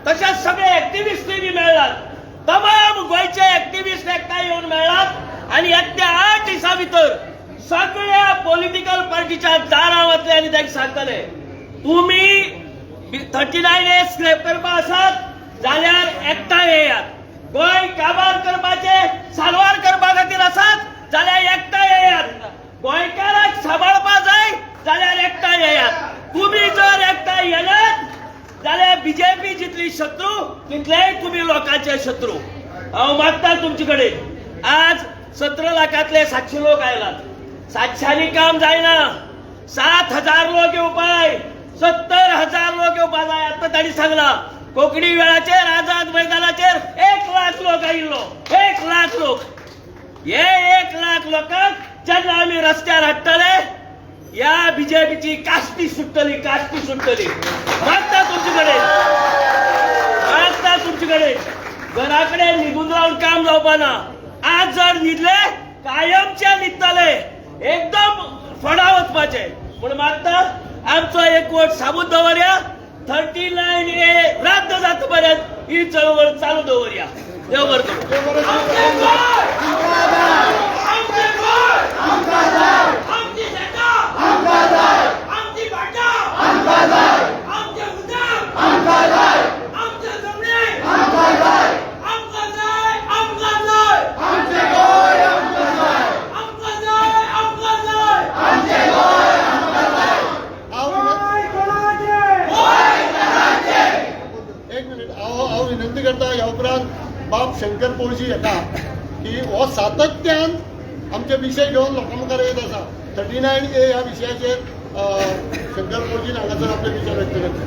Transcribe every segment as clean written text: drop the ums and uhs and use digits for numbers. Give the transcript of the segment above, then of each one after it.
तशेंच सगळे एक्टिविस्टूय बी मेळ्ळात. तमाम गोंयचे एक्टिविस्ट एकठांय येवन मेळ्ळात आणि एक ते 8 दिसां भितर सगळ्या पॉलिटिकल पार्टीच्या दारां वतले आनी तांकां सांगतले तुम्ही 39A स्क्रॅप करपा आसात जाल्यार एकठांय येयात. गोंय काबार करपाचे साल्वार करपा खातीर आसात जाल्यार एकठांय येयात. गोंयकारांक सांबाळपा जाय जाल्यार एकठांय येयात. तुम्ही जर एकठांय येनात जाल्यार बीजेपी जितली शत्रू तितलेय तुम्ही लोकांचे शत्रू. हांव मागता तुमचे कडेन आज 17 लाखांतले 700 लोक आयलात. 700नी काम जायना. 7,000 लोक येवपाय 70,000 लोक येवपा जाय. आतां ताणी सांगला कोंकणी वेळाचेर आझाद मैदानाचेर 1 लाख लोक आयिल्लो. 1 लाख लोक. हे 1 लाख लोकांक जेन्ना आमी रस्त्यार हाडटले या बीजेपीची कास्ती सुट्टली. मागता तुमचे कडेन घरा कडेन निघून रावन काम जावपाना. आज जर न्हिदले कायमचे न्हिदतले. एकदम फडा वचपाचे म्हूण मागता आमचो एक वोट साबूत दवरया. 39A रद्द जाता पर्यंत ही चळवळ चालू दवरया. देव बरें करूं. विनंती करता ह्या उपरांत बाब शंकर पोळजी येता की हो सातत्यान आमचे विशय घेवन लोकां मुखार येत आसा. 39A ह्या विशयाचेर शंकर पोळजीन हांगासर आपले विचार व्यक्त करता.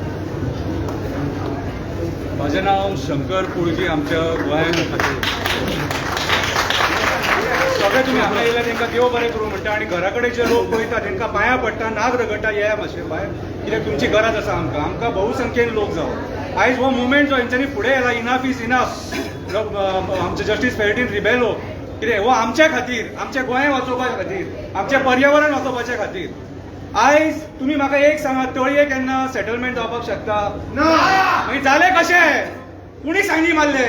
माझे नाव शंकर पोळजी. आमच्या गोंयांत सगळे तुम्ही हांगा येयला तांकां देव बरें करूं म्हणटा आनी घरा कडेन जे लोक पळयता तांकां पांयां पडटा नाग रगडटा येया मातशें भायर कित्याक तुमची गरज आसा आमकां भोवसंख्येन लोक जावं. आयज हो मुवमेंट जो हेंच्यांनी फुडें येयला इनफ इज इनफ आमचे जस्टीस फेर्टीन रिबेलो कितें हो आमच्या खातीर आमच्या गोंय वाचोवपा खातीर आमचें पर्यावरण वाचोवपाच्या खातीर. आयज तुमी म्हाका एक सांगात तळये केन्ना सेटलमेंट जावपाक शकता? मागीर जालें कशें? कुणी सांगली मारले?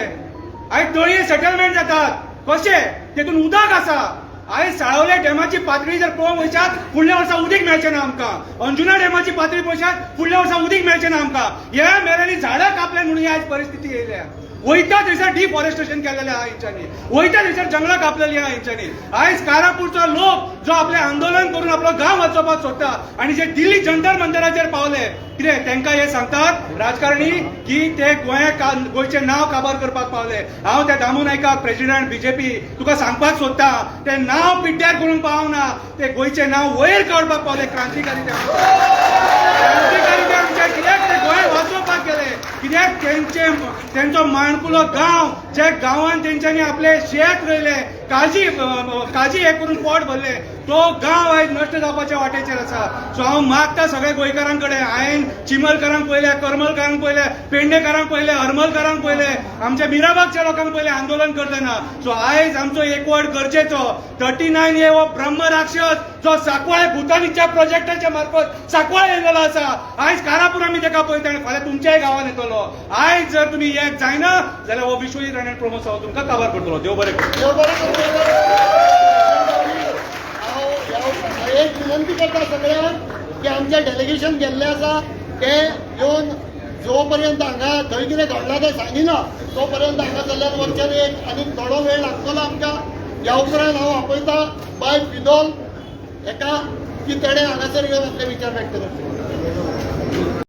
आयज तळये सेटलमेंट जातात कशें? तेतून उदक आसा. आयज साळावले डॅमाची पातळी जर पळोवंक वयशात फुडल्या वर्सा उदीक मेळचें ना आमकां. अंजुना डॅमाची पातळी पळयशात फुडल्या वर्सा उदीक मेळचें ना आमकां. ह्या मेरेनी झाडां कापले म्हणून आयज परिस्थिती येयल्या. वयता थंयसर डिफॉरेस्टेशन केलेलें आहा हेंच्यांनी. वयता थंयसर जंगलां कापलेलीं आहा हेंच्यांनी. आयज कारापूरचो लोक जो आपलें आंदोलन करून आपलो गांव वाचोवपाक सोदता आनी जे दिल्ली जंतर मंतराचेर पावले कितें तांकां हे सांगतात राजकारणी की ते गोंयचें नांव काबार करपाक पावले. हांव त्या दामू नायकाक प्रेसिडेंट बीजेपी तुका सांगपाक सोदता ते नांव पिड्ड्यार करून पावना. ते गोंयचें नांव वयर काडपाक पावले. क्रांतिकारी ते आमचे कित्याक ते गोंय वाचोवपाक गेले कित्याक तेंचो माणकुलो गांव ज्या गांवांत तेंच्यांनी आपले शेत रोयले काजी हे करून पोट भरले तो गांव आयज नश्ट जावपाच्या वाटेचेर आसा. सो हांव मागता सगळ्या गोंयकारां कडेन. हांवें चिमलकारांक पळयले करमलकारांक पळयले पेडणेकारांक पळयले हरमलकारांक पळयले आमच्या मिराबागच्या लोकांक पळयले आंदोलन करतना. सो आयज आमचो एकवट गरजेचो. 39A हो ब्रह्म राक्षस जो सांकवाळे भुतानीच्या प्रोजेक्टाच्या मार्फत सांकवाळे येयलेलो आसा. आयज कारापूर आमी ताका पळयता आनी फाल्यां तुमच्याय गांवांत येतलो. आयज जर तुमी एक जायना जाल्यार हो विश्वजीत राणे प्रमोद सावंत तुमकां काबार करतलो. देव बरें करूं. एक विनंती करता सगळ्यांक की आमचे डेलिगेशन गेल्ले आसा ते येवन जो पर्यंत हांगा थंय कितें घडलां तें सांगिना तो पर्यंत हांगा जाल्यार वचच्यान एक आनी थोडो वेळ लागतलो आमकां. ह्या उपरांत हांव आपयता बाय फिदोल एका की तेणें हांगासर येवन आपले विचार व्यक्त करचे.